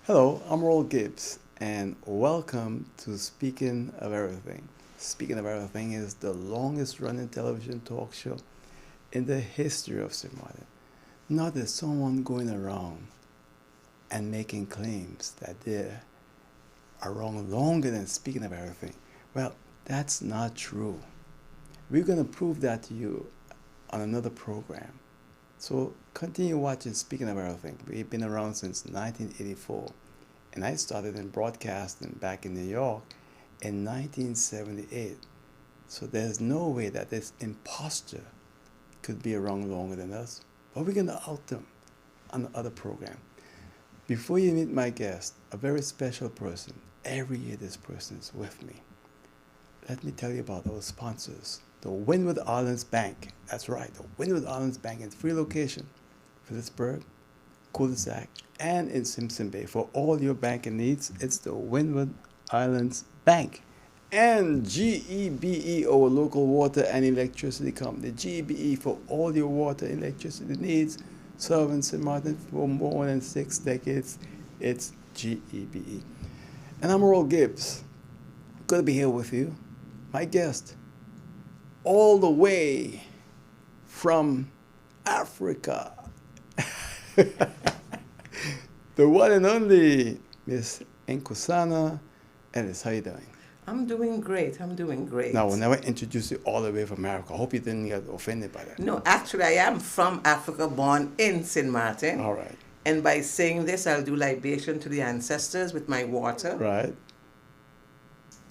Hello, I'm Roll Gibbs, and welcome to Speaking of Everything. Speaking of Everything is the longest running television talk show in the history of St. Martin. Not that someone going around and making claims that they are wrong longer than Speaking of Everything. Well, that's not true. We're going to prove that to you on another program. So continue watching Speaking of Everything. We've been around since 1984, and I started in broadcasting back in New York in 1978. So there's no way that this imposter could be around longer than us, but we're going to out them on the other program. Before you meet my guest, a very special person, every year this person is with me. Let me tell you about our sponsors. The Windward Islands Bank. That's right, the Windward Islands Bank in 3 locations: Phillipsburg, Cul-de-sac, and in Simpson Bay. For all your banking needs, it's the Windward Islands Bank. And GEBE, our local water and electricity company. GEBE for all your water and electricity needs. Serving St. Martin for more than 6 decades. It's GEBE. And I'm Earl Gibbs. Good to be here with you. My guest, all the way from Africa, the one and only Miss Nkosazana. Ellis, how you doing? I'm doing great. Now, when I introduced you all the way from America, I hope you didn't get offended by that. No, actually, I am from Africa, born in St. Martin. All right. And by saying this, I'll do libation to the ancestors with my water. Right.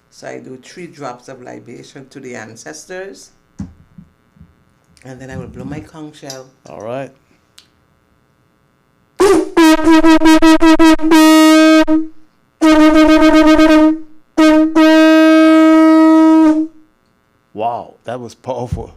So I do 3 drops of libation to the ancestors. And then I will blow my conch shell. All right. Wow, that was powerful.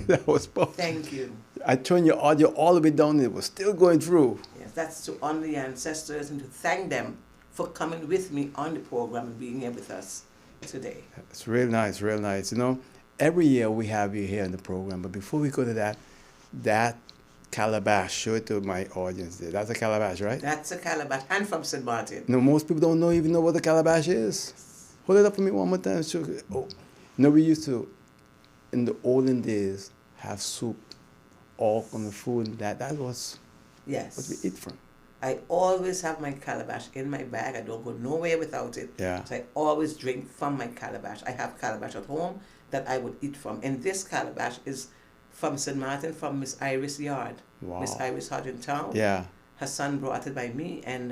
That was powerful. Thank you. I turned your audio all the way down and it was still going through. Yes, that's to honor the ancestors and to thank them for coming with me on the program and being here with us today. It's real nice, real nice. You know, every year we have you here in the program, but before we go to that calabash, show it to my audience there. That's a calabash, right? That's a calabash. And from St. Martin. No, most people don't even know what a calabash is. Hold it up for me one more time. Oh, no, we used to, in the olden days, have soup all on the food. That was Yes. what we eat from. I always have my calabash in my bag. I don't go nowhere without it. Yeah. So I always drink from my calabash. I have calabash at home that I would eat from. And this calabash is from St. Martin, from Miss Iris' yard. Wow. Miss Iris Town. Yeah. Her son brought it by me, and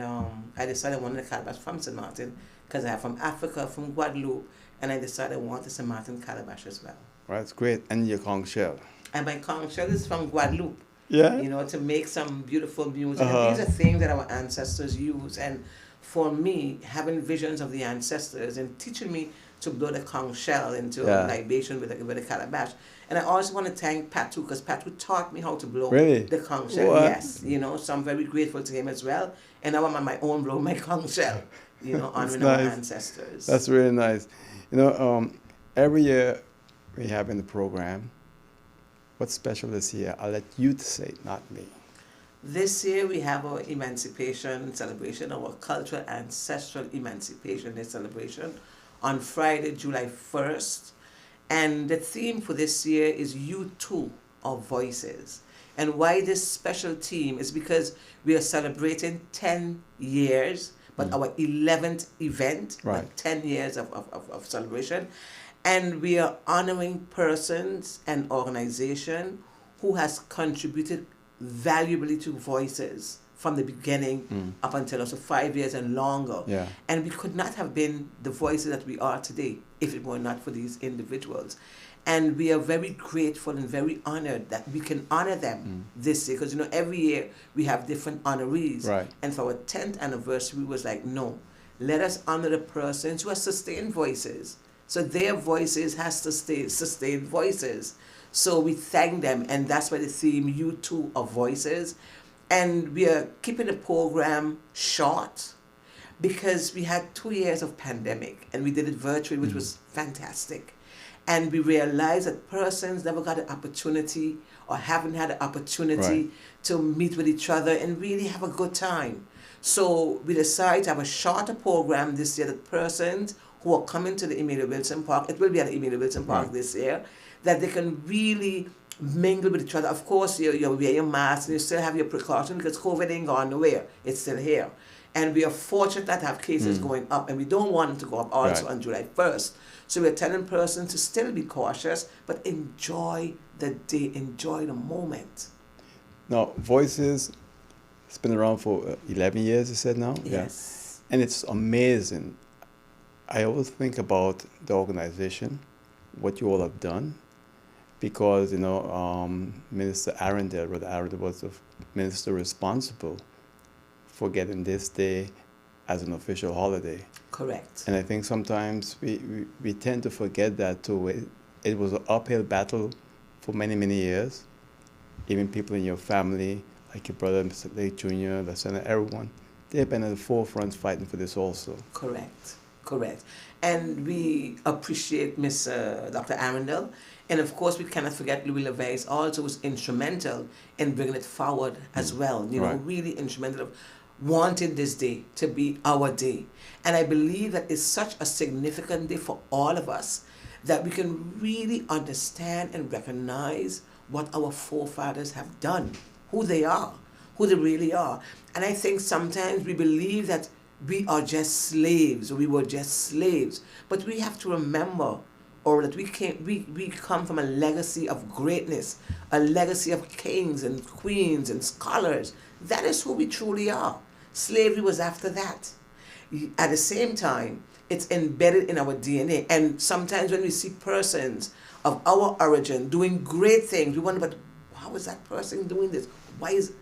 I decided I wanted a calabash from St. Martin because I have from Africa, from Guadeloupe, and I decided I wanted St. Martin calabash as well. Right, it's great. And your conch shell. And my conch shell is from Guadeloupe. Yeah. You know, to make some beautiful music. Uh-huh. And these are things that our ancestors use. And for me, having visions of the ancestors and teaching me to blow the conch shell into libation with a calabash. And I also want to thank Patu, because Patu taught me how to blow the conch shell. What? Yes, you know, so I'm very grateful to him as well. And now I'm on my own blow my conch shell, you know, honoring our ancestors. That's really nice. You know, every year we have in the program, what's special this year? I'll let you say it, not me. This year we have our emancipation celebration, our cultural ancestral emancipation day celebration on Friday, July 1st. And the theme for this year is You Too, Our Voices. And why this special theme is because we are celebrating 10 years, but our 11th event, Right. but 10 years of celebration. And we are honoring persons and organizations who has contributed valuably to voices from the beginning up until also 5 years and longer. Yeah. And we could not have been the voices that we are today if it were not for these individuals. And we are very grateful and very honored that we can honor them this year. Because, you know, every year we have different honorees. Right. And for our 10th anniversary, we was like, no, let us honor the persons who have sustained voices. So their voices has to stay sustained voices. So we thank them. And that's why the theme, You Too, Are Voices. And we are keeping the program short because we had 2 years of pandemic and we did it virtually, which was fantastic. And we realized that persons never got an opportunity or haven't had the opportunity Right. to meet with each other and really have a good time. So we decided to have a shorter program this year that persons who are coming to the Emilia Wilson Park, it will be at the Emilia Wilson Park Right. this year, that they can really mingle with each other. Of course, you wear your mask and you still have your precaution because COVID ain't gone nowhere. It's still here. And we are fortunate that have cases going up, and we don't want them to go up also Right. on July 1st. So we're telling persons to still be cautious, but enjoy the day, enjoy the moment. Now, Voices, it's been around for 11 years, you said now? Yes. Yeah. And it's amazing. I always think about the organization, what you all have done, because, Minister Arundel, Brother Arundel was the minister responsible for getting this day as an official holiday. Correct. And I think sometimes we tend to forget that too. It was an uphill battle for many, many years. Even people in your family, like your brother, Mr. Lake Jr., the Senator, everyone, they've been at the forefront fighting for this also. Correct. Correct. And we appreciate Miss Dr. Arundel. And of course, we cannot forget Louis LeVeys also was instrumental in bringing it forward as well. Right. Really instrumental of wanting this day to be our day. And I believe that it's such a significant day for all of us that we can really understand and recognize what our forefathers have done, who they are, who they really are. And I think sometimes we believe that we are just slaves, or we were just slaves. But we have to remember, or that we come from a legacy of greatness, a legacy of kings and queens and scholars. That is who we truly are. Slavery was after that. At the same time, it's embedded in our DNA. And sometimes when we see persons of our origin doing great things, we wonder, but how is that person doing this? Why is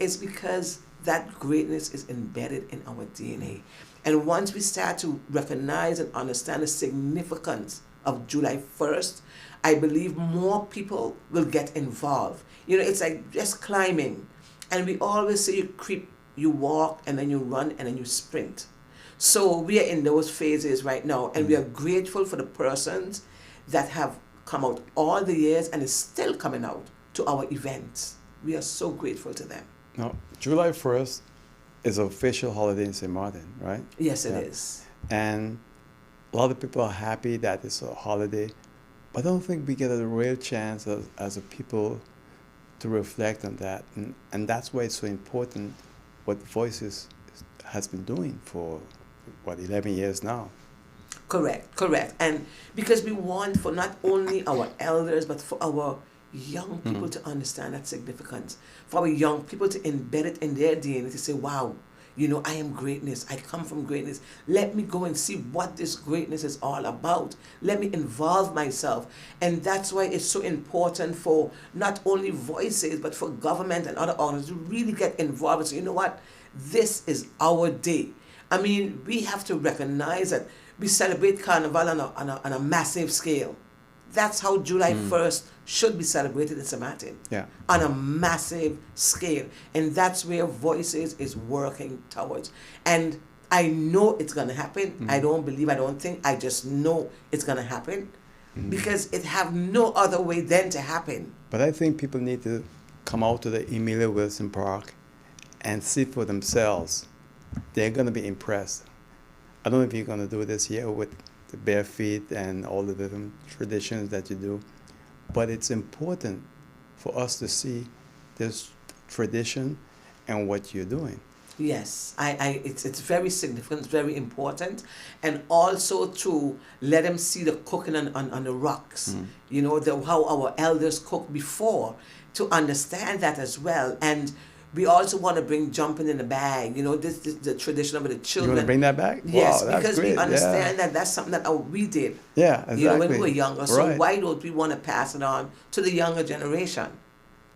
it's because that greatness is embedded in our DNA. And once we start to recognize and understand the significance of July 1st, I believe more people will get involved. It's like just climbing. And we always say you creep, you walk, and then you run, and then you sprint. So we are in those phases right now, and we are grateful for the persons that have come out all the years and is still coming out to our events. We are so grateful to them. Now, July 1st is an official holiday in St. Martin, right? Yes, it is. And a lot of people are happy that it's a holiday, but I don't think we get a real chance as a people to reflect on that. And that's why it's so important what Voices has been doing for, 11 years now. Correct. And because we want for not only our elders, but for our young people to understand that significance, for our young people to embed it in their DNA, to say, wow, I am greatness. I come from greatness. Let me go and see what this greatness is all about. Let me involve myself. And that's why it's so important for not only Voices, but for government and other organizations to really get involved and say, you know what? This is our day. I mean, we have to recognize that we celebrate Carnival on a massive scale. That's how July 1st should be celebrated in St. Martin. Yeah. On a massive scale. And that's where Voices is working towards. And I know it's going to happen. I don't think, I just know it's going to happen. Because it have no other way then to happen. But I think people need to come out to the Emilia Wilson Park and see for themselves. They're going to be impressed. I don't know if you're going to do this year with the bare feet and all the different traditions that you do, but it's important for us to see this tradition and what you're doing. Yes, it's very significant, very important, and also to let them see the cooking on the rocks. How our elders cooked before, to understand that as well. And we also want to bring jumping in the bag. This is the tradition of the children. You want to bring that back? Yes, wow, because great. we understand that that's something that we did. Yeah, exactly. When we were younger. So right. why don't we want to pass it on to the younger generation?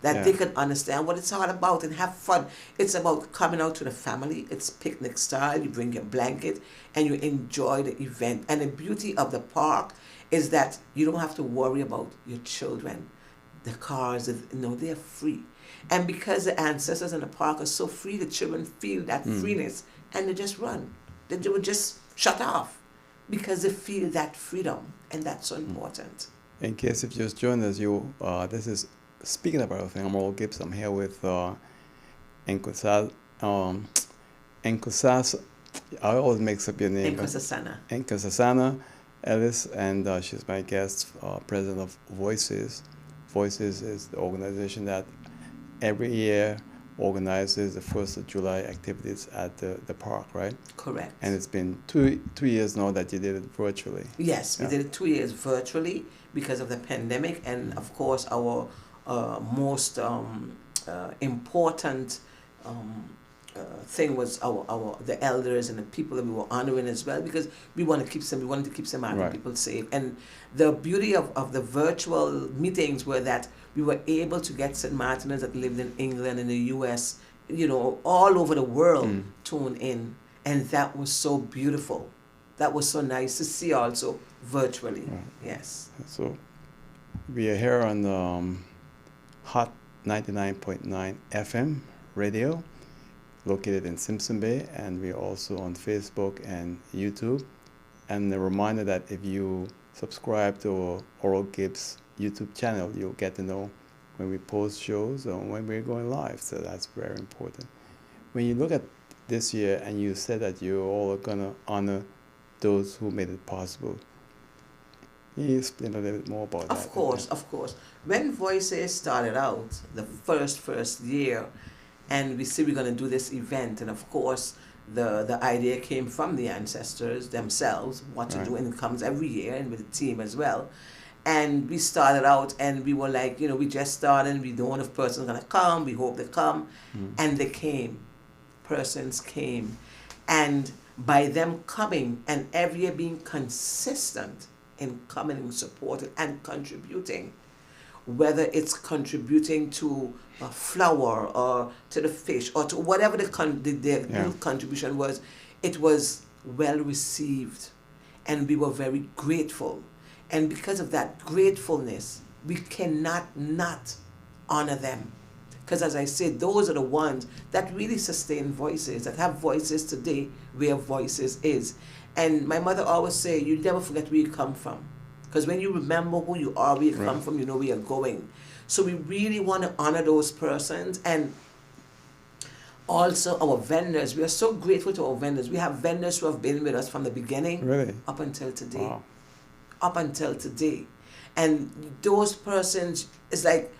That they can understand what it's all about and have fun. It's about coming out to the family. It's picnic style. You bring your blanket and you enjoy the event. And the beauty of the park is that you don't have to worry about your children. The cars, they're free. And because the ancestors in the park are so free, the children feel that freeness and they just run. They would just shut off because they feel that freedom, and that's so important. In case if you just joined us, this is speaking of everything, I'm Earl Gibbs. I'm here with Nkosaz, um, Nkosaz. I always mix up your name, but Nkosazana. Nkosazana Ellis, and she's my guest, president of Voices. Voices is the organization that every year organizes the 1st of July activities at the park, right? Correct. And it's been two years now that you did it virtually. Yes, we Yeah. did it 2 years virtually because of the pandemic, and of course our most important thing was our the elders and the people that we were honoring as well, because we wanted to keep some out Right. people safe. And the beauty of the virtual meetings were that we were able to get St. Martiners that lived in England, in the US, all over the world Mm. tune in, and that was so beautiful. That was so nice to see also virtually. Right. Yes. So we are here on Hot 99.9 FM radio, located in Simpson Bay, and we're also on Facebook and YouTube. And a reminder that if you subscribe to our Oral Gibbs YouTube channel, you'll get to know when we post shows or when we're going live. So that's very important. When you look at this year and you said that you all are going to honor those who made it possible, can you explain a little bit more about that? Of course, of course. When Voices started out, the first year, and we said we're going to do this event, and of course the idea came from the ancestors themselves, what to Right. do, and it comes every year, and with the team as well. And we started out, and we were like, we just started, and we don't know if persons going to come, we hope they come, Mm. and they came. Persons came. And by them coming, and every year being consistent in coming and supporting and contributing, whether it's contributing to a flower or to the fish or to whatever their Yeah. little contribution was, it was well received, and we were very grateful. And because of that gratefulness, we cannot not honor them. Because as I said, those are the ones that really sustain Voices, that have Voices today where Voices is. And my mother always say, you never forget where you come from. Because when you remember who you are, where you come Right. from, you know where you're going. So we really want to honor those persons. And also our vendors. We are so grateful to our vendors. We have vendors who have been with us from the beginning Really? up until today. Wow. Up until today. And those persons, it's like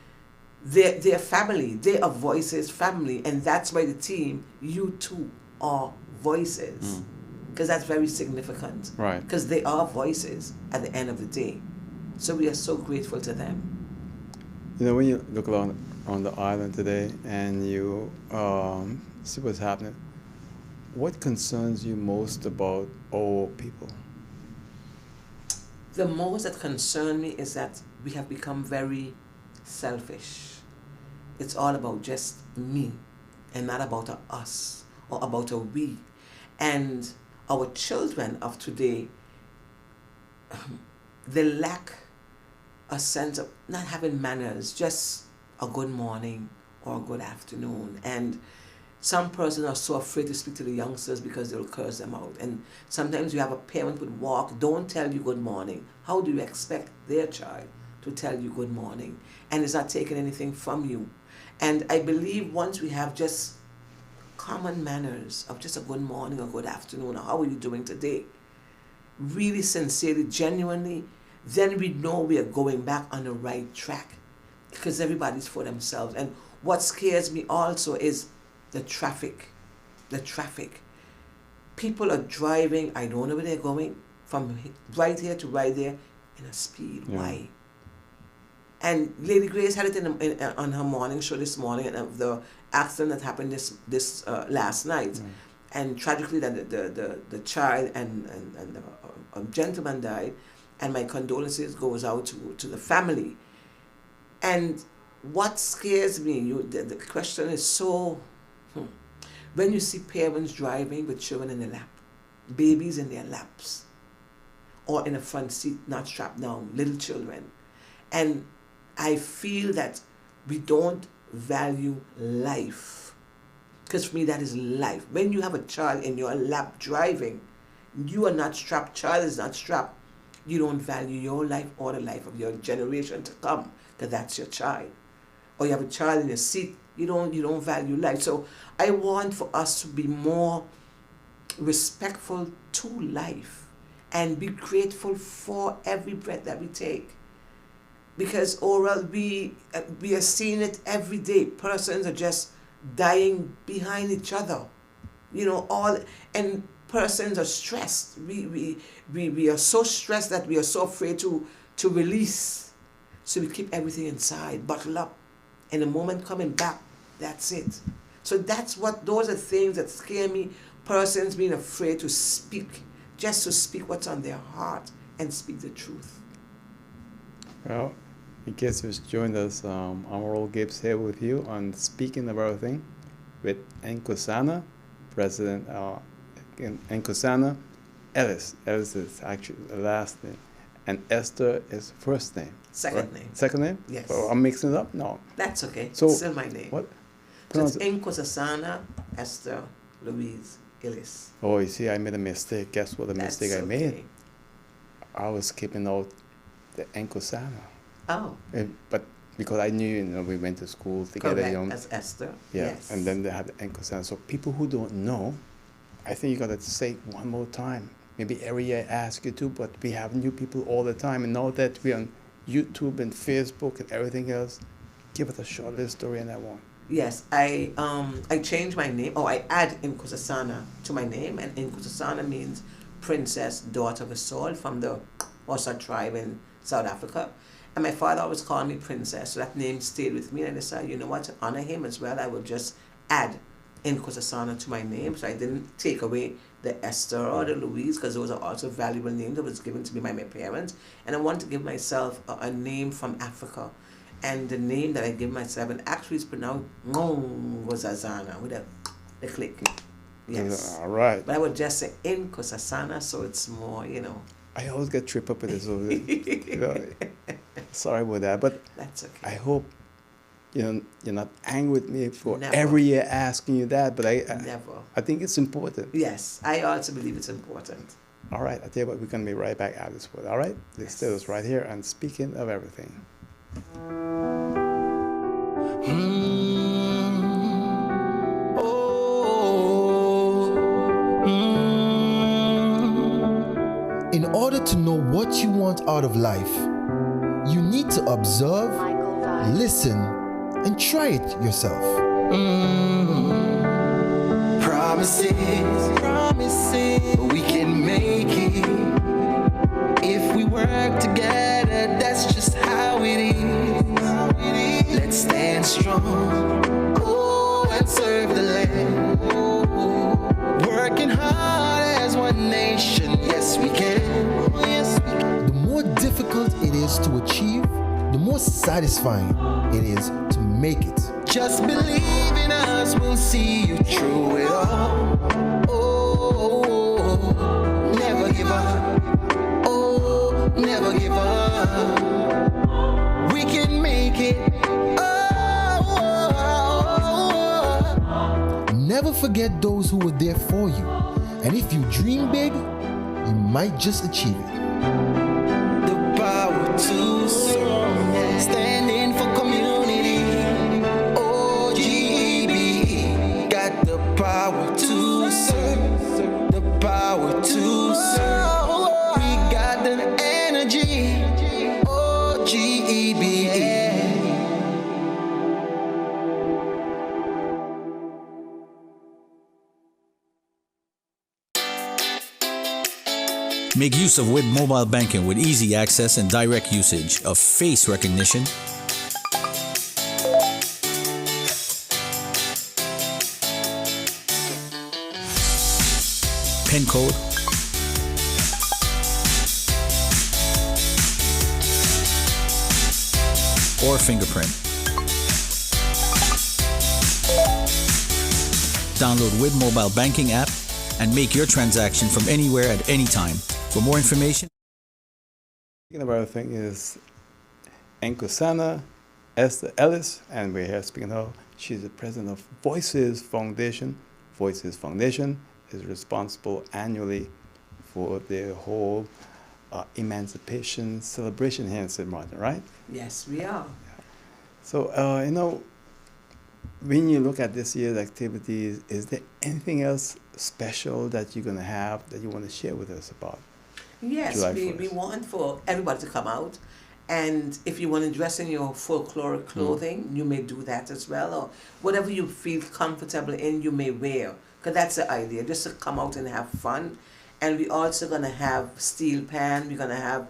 they're family. They are Voices family. And that's why the team, you too, are Voices. Mm. Because that's very significant. Right. Because they are Voices at the end of the day. So we are so grateful to them. When you look around on the island today and you see what's happening, what concerns you most about our people? The most that concern me is that we have become very selfish. It's all about just me and not about a us or about a we. And our children of today, they lack a sense of not having manners, just a good morning or a good afternoon. And some persons are so afraid to speak to the youngsters because they'll curse them out. And sometimes you have a parent would walk, don't tell you good morning. How do you expect their child to tell you good morning? And it's not taking anything from you. And I believe once we have just common manners of just a good morning or good afternoon or how are you doing today, really sincerely, genuinely, then we know we are going back on the right track, because everybody's for themselves. And what scares me also is the traffic. The traffic. People are driving, I don't know where they're going, from right here to right there in a speed. Yeah. Why? And Lady Grace had it on her morning show this morning, and of the accident that happened this last night. Mm. And tragically that the child and a gentleman died, and my condolences goes out to the family. And what scares me, the question is so, when you see parents driving with children in their lap, babies in their laps, or in a front seat not strapped down, little children, and I feel that we don't value life. Because for me, that is life. When you have a child in your lap driving, you are not strapped, child is not strapped, you don't value your life or the life of your generation to come, because that's your child. or you have a child in your seat, you don't value life. So I want for us to be more respectful to life and be grateful for every breath that we take. Because oral, we are seeing it every day. Persons are just dying behind each other, and persons are stressed. We are so stressed that we are so afraid to release. So we keep everything inside, bottle up. And the moment coming back, that's it. So those are things that scare me. Persons being afraid to speak, just to speak what's on their heart and speak the truth. Well, in case you've joined us, I'm Earl Gibbs here with you on Speaking of Everything with Nkosazana, President Nkosazana, Ellis. Ellis is actually the last name, and Esther is first name. Second name. Second name? Yes. Oh, I'm mixing it up? No. That's okay. So, it's still my name. What? So it's Nkosazana, Esther, Louise, Ellis. Oh, you see, I made a mistake. Guess what the mistake I made? I was skipping out the Nkosazana. Oh. But because I knew, we went to school together. Correct, as Esther. Yeah, yes. And then they have the Nkosazana. So people who don't know, I think you got to say it one more time. Maybe every year I ask you to, but we have new people all the time. And now that we're on YouTube and Facebook and everything else, give us a short little story on that one. Yes, I changed my name. I add Nkosazana to my name, and Nkosazana means princess, daughter of a soul, from the Xhosa tribe in South Africa. And my father always called me princess, so that name stayed with me. And I decided, you know what, to honor him as well, I would just add Nkosazana to my name. So I didn't take away the Esther or the Louise, because those are also valuable names that was given to me by my parents. And I wanted to give myself a name from Africa. And the name that I give myself, and actually is pronounced Nkosazana with the click. Yes. All right. But I would just say Nkosazana, so it's more, I always get tripped up with this. Sorry about that, but that's okay. I hope you're not angry with me for Never. every year asking you that, but Never. I think it's important. Yes, I also believe it's important. All right, I'll tell you what, we're going to be right back after this one. All right? Let's stay us right here on Speaking of Everything. In order to know what you want out of life, you need to observe, listen, and try it yourself. Promises, we can make it. If we work together, that's just how it is. Let's stand strong, and serve the land. Working hard as one nation, yes we can. The more difficult it is to achieve, the more satisfying it is to make it. Just believe in us, we'll see you through it all. Never give up. Never give up. We can make it. Never forget those who were there for you. And if you dream big, you might just achieve it. The power to serve, standing for community. OGB got the power to serve, the power to serve. We got the energy. OGB. Make use of WIB mobile banking with easy access and direct usage of face recognition, PIN code, or fingerprint. Download WIB mobile banking app and make your transaction from anywhere at any time. For more information, Speaking of Everything is Nkosazana, Esther Ellis, and we're here speaking of, she's the president of Voices Foundation. Voices Foundation is responsible annually for the whole emancipation celebration here in St. Martin, right? Yes, we are. So, when you look at this year's activities, is there anything else special that you're going to have that you want to share with us about Yes, July we 1st? want for everybody to come out. And if you want to dress in your folkloric clothing, you may do that as well. Or whatever you feel comfortable in, you may wear. Because that's the idea, just to come out and have fun. And we're also going to have steel pan, we're going to have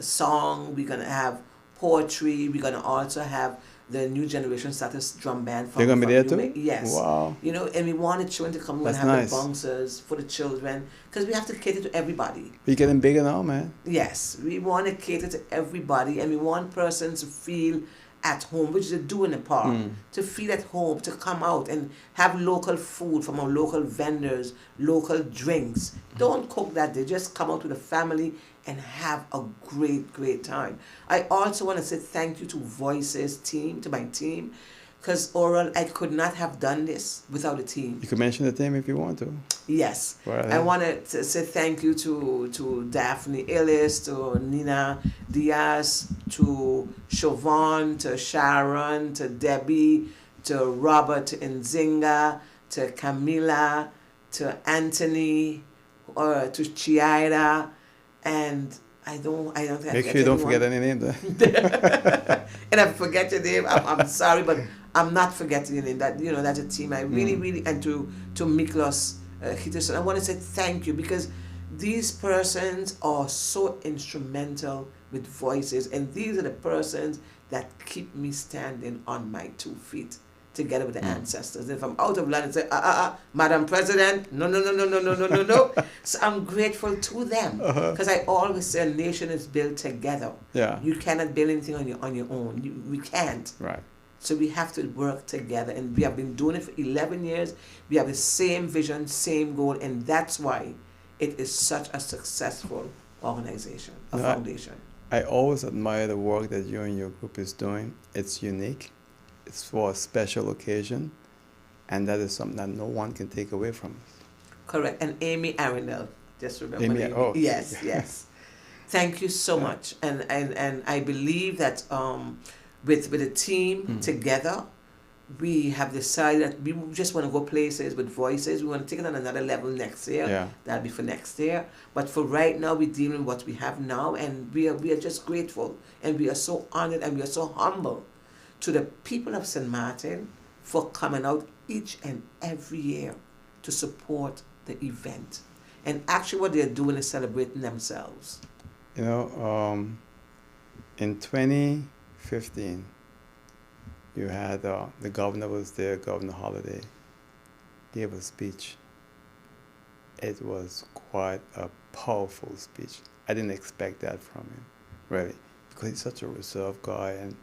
song, we're going to have poetry, we're going to also have the new generation status drum band. They're going to be there from too? Yes. Wow. You know, and we wanted children to come and That's have nice. the bouncers for the children. Because we have to cater to everybody. We're getting bigger now, man. Yes, we want to cater to everybody, and we want persons to feel at home, which they do in the park, to feel at home, to come out and have local food from our local vendors, local drinks. Don't cook that day, just come out with a family and have a great, great time. I also want to say thank you to Voices team, to my team, because Oral, I could not have done this without a team. You can mention the team if you want to. Yes. Right. I wanted to say thank you to Daphne Ellis, to Nina Diaz, to Siobhan, to Sharon, to Debbie, to Robert Nzinga, to Camila, to Anthony, or to Chiara, and I don't think Make sure you don't forget any name there. and I forget your name. I'm sorry, but I'm not forgetting your name. That's a team I really, and to Miklos Hitterson, I want to say thank you, because these persons are so instrumental with Voices, and these are the persons that keep me standing on my 2 feet together with the ancestors. If I'm out of line and say, Madam President, no. So I'm grateful to them, because I always say a nation is built together. Yeah. You cannot build anything on your own. We can't. Right. So we have to work together, and we have been doing it for 11 years. We have the same vision, same goal, and that's why it is such a successful organization, foundation. I always admire the work that you and your group is doing. It's unique. It's for a special occasion, and that is something that no one can take away from us. Correct. And Amy Arundel, just remember. Amy, oh. Yes. Thank you so much. And I believe that with a team together, we have decided that we just want to go places with Voices. We want to take it on another level next year. Yeah. That'll be for next year. But for right now, we're dealing with what we have now, and we are just grateful, and we are so honored, and we are so humble to the people of St. Martin for coming out each and every year to support the event. And actually what they're doing is celebrating themselves. You know, in 2015, you had the governor was there, Governor Holliday, gave a speech. It was quite a powerful speech. I didn't expect that from him, really, because he's such a reserved guy, and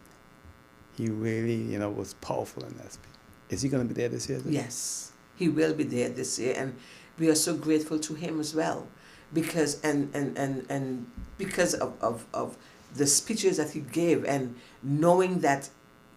he really, was powerful in that speech. Is he going to be there this year? Yes, he will be there this year, and we are so grateful to him as well, because and because of the speeches that he gave, and knowing that,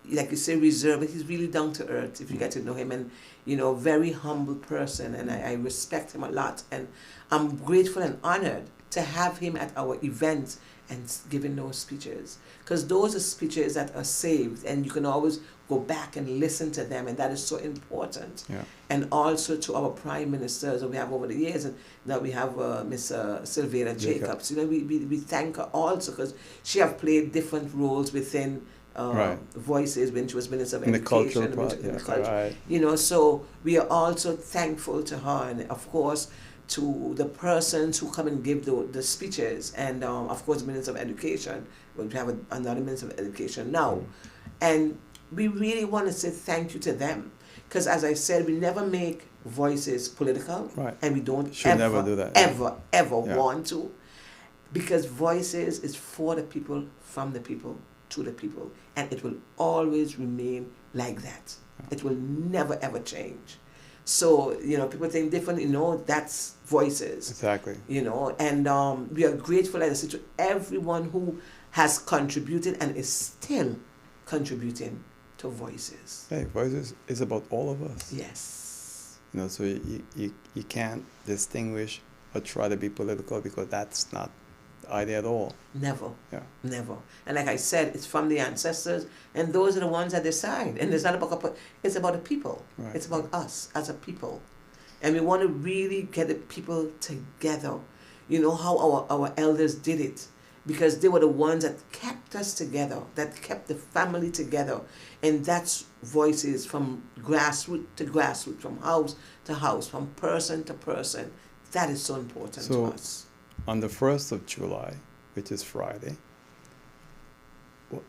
like you say, reserved, but he's really down to earth if you get to know him, and very humble person, and I respect him a lot, and I'm grateful and honored to have him at our events and giving those speeches, because those are speeches that are saved, and you can always go back and listen to them, and that is so important. Yeah. And also to our prime ministers that we have over the years, and now we have Miss Sylvana Jacobs. We thank her also, because she have played different roles within Right. Voices when she was Minister of In the Education. cultural part, in the yes, culture. right. So we are also thankful to her, and of course to the persons who come and give the speeches, and of course the Minister of Education. We have another Minister of Education now, and we really want to say thank you to them, because as I said, we never make Voices political, Right. and we don't Should never do that. ever Yeah. want to, because Voices is for the people, from the people, to the people, and it will always remain like that. It will never ever change. So people think different. That's Voices. Exactly. And we are grateful, as I said, to everyone who has contributed and is still contributing to Voices. Hey, Voices is about all of us. Yes. So you can't distinguish or try to be political, because that's not idea at all. Never. Yeah. Never. And like I said, it's from the ancestors, and those are the ones that decide. And it's not about it's about the people. Right. It's about us as a people. And we want to really get the people together. You know how our elders did it, because they were the ones that kept us together, that kept the family together. And that's voices from grassroots to grassroots, from house to house, from person to person. That is so important to us. On the 1st of July, which is Friday,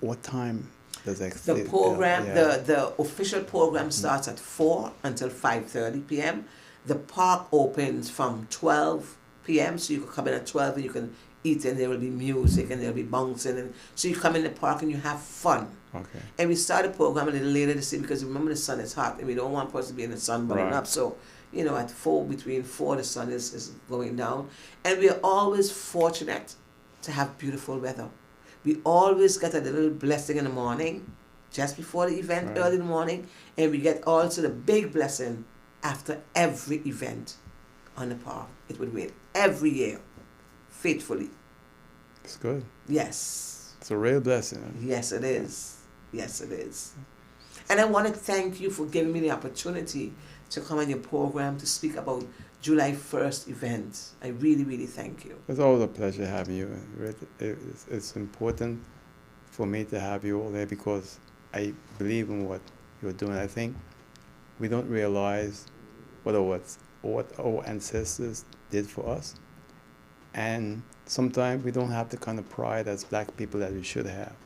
what time does that The program, the official program starts at 4 until 5:30 p.m. The park opens from 12 p.m. So you can come in at 12 and you can eat, and there will be music and there'll be bouncing. And so you come in the park and you have fun. Okay. And we start the program a little later this year because remember the sun is hot and we don't want us to be in the sun burning Right. up. So, you know, at 4, between 4, the sun is going down. And we are always fortunate to have beautiful weather. We always get a little blessing in the morning, just before the event, Right. early in the morning. And we get also the big blessing after every event on the park. It would rain every year, faithfully. It's good. Yes. It's a real blessing. Yes, it is. Yes, it is. And I want to thank you for giving me the opportunity to come on your program to speak about July 1st event. I really, really thank you. It's always a pleasure having you. It's important for me to have you all there because I believe in what you're doing. I think we don't realize what our ancestors did for us. And sometimes we don't have the kind of pride as black people that we should have.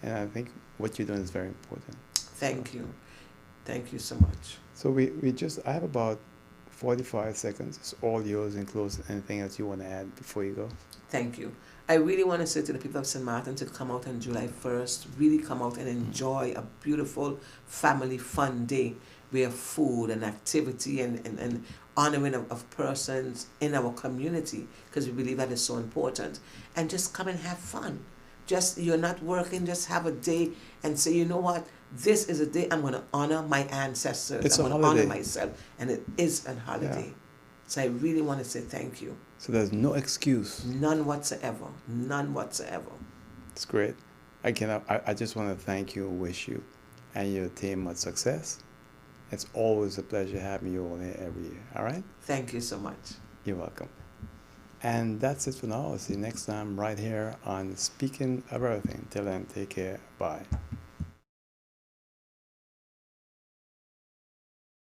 And I think what you're doing is very important. Thank you. Thank you so much. So I have about 45 seconds. It's all yours, and close. Anything else you want to add before you go? Thank you. I really want to say to the people of St. Martin to come out on July 1st, really come out and enjoy a beautiful family fun day where food and activity and honoring of persons in our community, because we believe that is so important. And just come and have fun. Just, you're not working, just have a day and say, you know what, this is a day I'm going to honor my ancestors. It's I'm a going to honor holiday. myself. And it is a holiday. Yeah. So I really want to say thank you. So there's no excuse. None whatsoever. None whatsoever. It's great. I just want to thank you and wish you and your team much success. It's always a pleasure having you all here every year. All right? Thank you so much. You're welcome. And that's it for now. I'll see you next time right here on Speaking of Everything. Till then, take care. Bye.